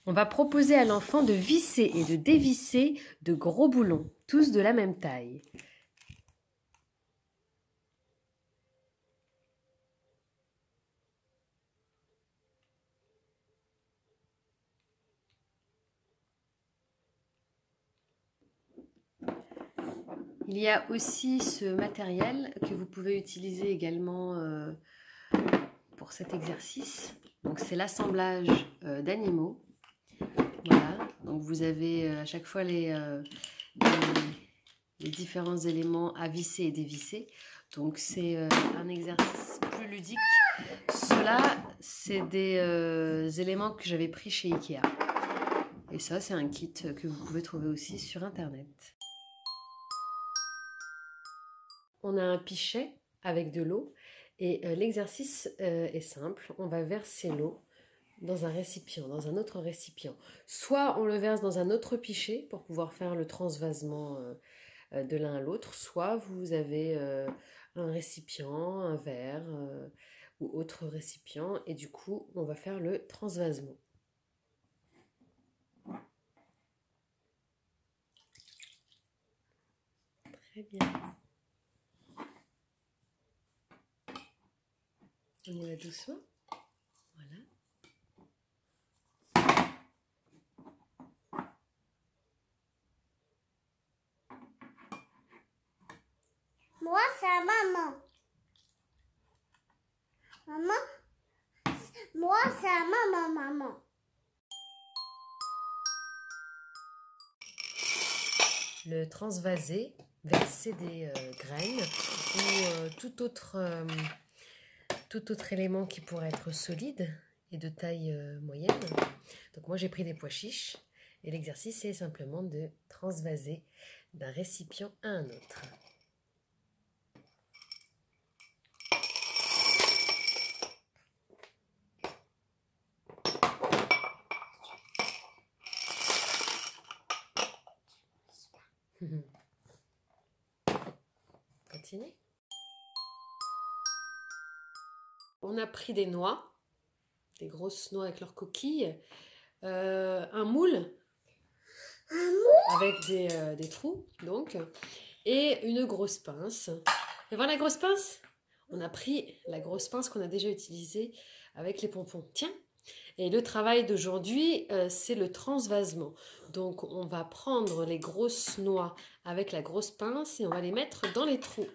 On va proposer à l'enfant de visser et de dévisser de gros boulons, tous de la même taille. Il y a aussi ce matériel que vous pouvez utiliser également pour cet exercice. Donc c'est l'assemblage d'animaux. Voilà, donc vous avez à chaque fois les différents éléments à visser et dévisser. Donc c'est un exercice plus ludique. Cela, c'est des éléments que j'avais pris chez Ikea. Et ça, c'est un kit que vous pouvez trouver aussi sur Internet. On a un pichet avec de l'eau et l'exercice est simple. On va verser l'eau dans un récipient, dans un autre récipient. Soit on le verse dans un autre pichet pour pouvoir faire le transvasement de l'un à l'autre, soit vous avez un récipient, un verre ou autre récipient et du coup on va faire le transvasement. Très bien. On y va doucement. Voilà. Moi, c'est maman. Maman, moi, c'est maman. Le transvaser, verser des graines ou tout autre élément qui pourrait être solide et de taille moyenne. Donc moi j'ai pris des pois chiches et l'exercice est simplement de transvaser d'un récipient à un autre. Continue. On a pris des noix, des grosses noix avec leurs coquilles, un moule avec des trous, donc, et une grosse pince. Et voilà la grosse pince. On a pris la grosse pince qu'on a déjà utilisée avec les pompons. Tiens. Et le travail d'aujourd'hui, c'est le transvasement. Donc, on va prendre les grosses noix avec la grosse pince et on va les mettre dans les trous.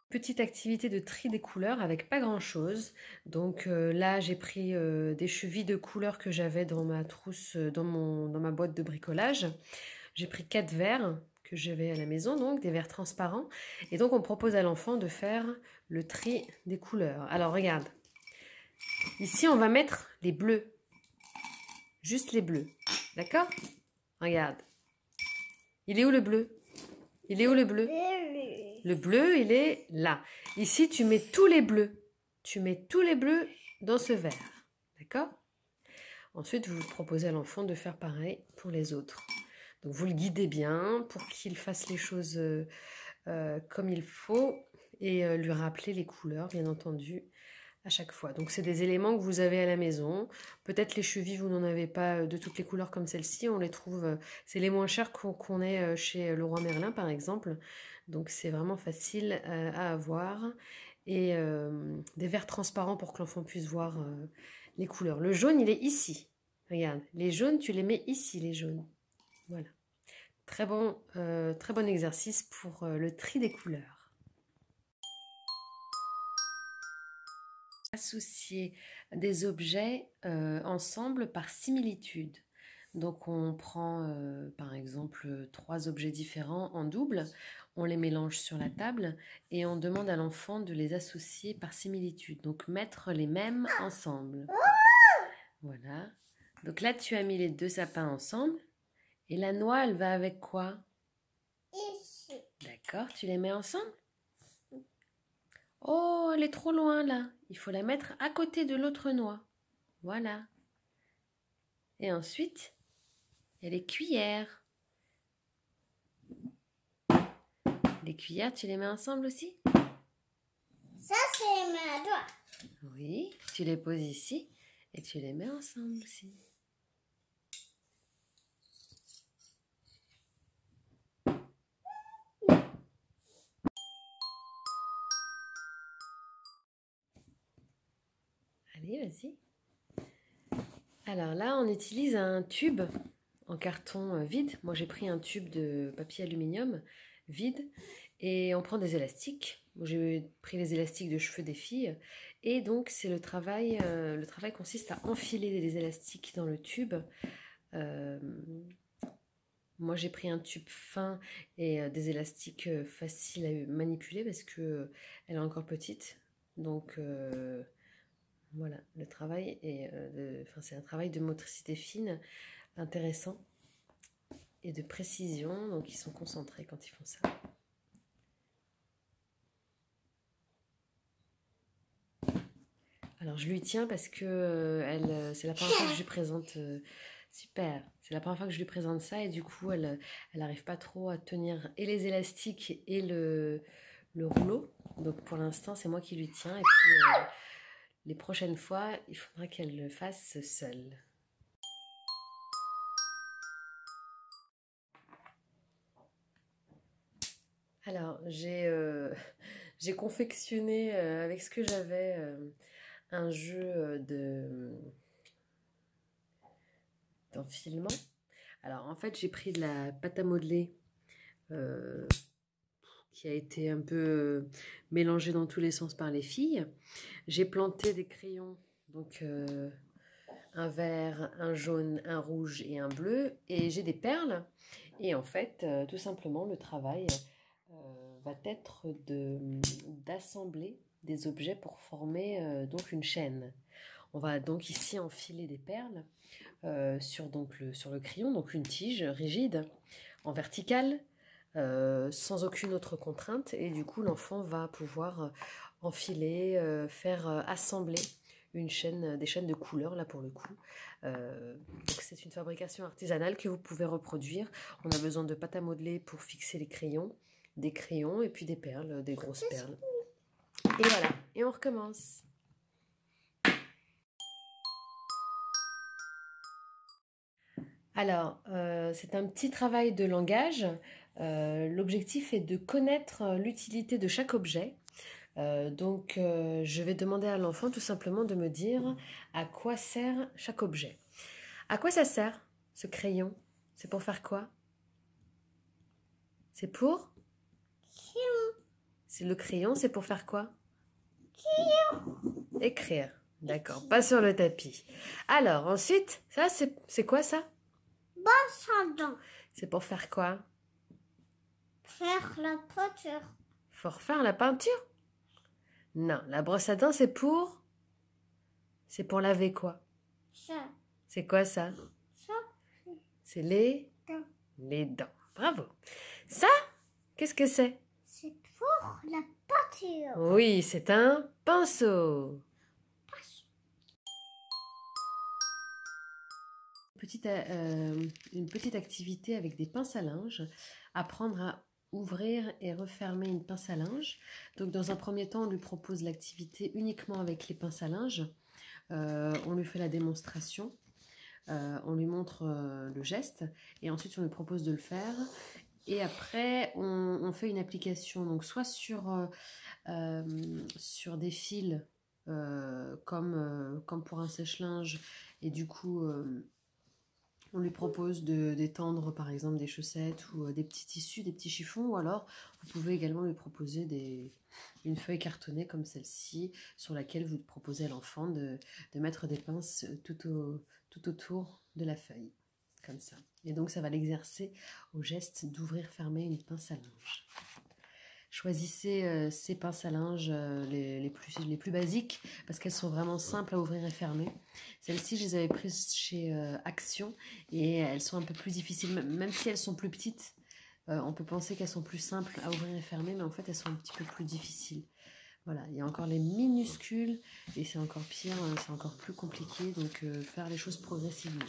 Petite activité de tri des couleurs avec pas grand chose. Donc là j'ai pris des chevilles de couleurs que j'avais dans ma trousse, dans ma boîte de bricolage. J'ai pris 4 verres que j'avais à la maison, donc des verres transparents. Et donc on propose à l'enfant de faire le tri des couleurs. Alors regarde, ici on va mettre les bleus, juste les bleus, d'accord? Regarde, il est où le bleu? Il est où le bleu? Le bleu, il est là. Ici, tu mets tous les bleus. Tu mets tous les bleus dans ce verre. D'accord? Ensuite, vous proposez à l'enfant de faire pareil pour les autres. Donc, vous le guidez bien pour qu'il fasse les choses comme il faut et lui rappeler les couleurs, bien entendu, à chaque fois. Donc, c'est des éléments que vous avez à la maison. Peut-être les chevilles, vous n'en avez pas de toutes les couleurs comme celle-ci. On les trouve, c'est les moins chers qu'on ait chez Leroy Merlin, par exemple. Donc, c'est vraiment facile à avoir. Et des verres transparents pour que l'enfant puisse voir les couleurs. Le jaune, il est ici. Regarde, les jaunes, tu les mets ici, les jaunes. Voilà. Très bon exercice pour le tri des couleurs. Associer des objets ensemble par similitude. Donc on prend par exemple 3 objets différents en double, on les mélange sur la table et on demande à l'enfant de les associer par similitude. Donc mettre les mêmes ensemble. Voilà. Donc là tu as mis les 2 sapins ensemble et la noix elle va avec quoi? Ici. D'accord, tu les mets ensemble? Oh, elle est trop loin là. Il faut la mettre à côté de l'autre noix. Voilà. Et ensuite, il y a les cuillères. Les cuillères, tu les mets ensemble aussi? Ça, c'est ma doigt. Oui, tu les poses ici et tu les mets ensemble aussi. Allez, vas-y. Alors là, on utilise un tube en carton vide. Moi, j'ai pris un tube de papier aluminium vide et on prend des élastiques. J'ai pris les élastiques de cheveux des filles et donc c'est le travail consiste à enfiler les élastiques dans le tube. Euh, Moi, j'ai pris un tube fin et des élastiques faciles à manipuler parce que elle est encore petite. Donc voilà, le travail est, c'est un travail de motricité fine, intéressant et de précision. Donc ils sont concentrés quand ils font ça. Alors je lui tiens parce que c'est la première fois que je lui présente. Super, c'est la première fois que je lui présente ça et du coup elle n'arrive pas trop à tenir et les élastiques et le rouleau. Donc pour l'instant c'est moi qui lui tiens et puis les prochaines fois il faudra qu'elle le fasse seule. Alors j'ai confectionné avec ce que j'avais un jeu d'enfilement. Alors en fait j'ai pris de la pâte à modeler qui a été un peu mélangée dans tous les sens par les filles. J'ai planté des crayons, donc un vert, un jaune, un rouge et un bleu. Et j'ai des perles. Et en fait, tout simplement, le travail va être d'assembler des objets pour former donc une chaîne. On va donc ici enfiler des perles sur le crayon, donc une tige rigide en verticale, sans aucune autre contrainte. Et du coup, l'enfant va pouvoir enfiler, faire assembler des chaînes de couleurs, là pour le coup. Donc c'est une fabrication artisanale que vous pouvez reproduire. On a besoin de pâte à modeler pour fixer les crayons, des crayons et puis des perles, des grosses perles. Et voilà, et on recommence. Alors, c'est un petit travail de langage. L'objectif est de connaître l'utilité de chaque objet. Donc, je vais demander à l'enfant tout simplement de me dire à quoi sert chaque objet. À quoi ça sert, ce crayon? C'est pour faire quoi? C'est pour? C'est le crayon, c'est pour faire quoi? Écrire. D'accord, pas sur le tapis. Alors, ensuite, ça, c'est quoi ça? Brosse à dents. C'est pour faire quoi? Faire la peinture. Pour faire la peinture? Non, la brosse à dents, c'est pour? C'est pour laver quoi? Ça. C'est quoi ça? Ça. C'est les? Dents. Les dents. Bravo. Ça, qu'est-ce que c'est? C'est pour la peinture. Oui, c'est un pinceau. Une petite activité avec des pinces à linge. Apprendre à ouvrir et refermer une pince à linge. Donc dans un premier temps, on lui propose l'activité uniquement avec les pinces à linge. On lui fait la démonstration. On lui montre le geste et ensuite on lui propose de le faire. Et après, on fait une application, donc soit sur des fils comme pour un sèche-linge et du coup on lui propose d'étendre par exemple des chaussettes ou des petits tissus, des petits chiffons, ou alors vous pouvez également lui proposer une feuille cartonnée comme celle-ci sur laquelle vous proposez à l'enfant de mettre des pinces tout autour de la feuille, comme ça. Et donc ça va l'exercer au geste d'ouvrir, fermer une pince à linge. Choisissez ces pinces à linge les plus basiques parce qu'elles sont vraiment simples à ouvrir et fermer. Celles-ci, je les avais prises chez Action et elles sont un peu plus difficiles, même si elles sont plus petites. On peut penser qu'elles sont plus simples à ouvrir et fermer, mais en fait, elles sont un petit peu plus difficiles. Voilà, il y a encore les minuscules et c'est encore pire, c'est encore plus compliqué, donc faire les choses progressivement.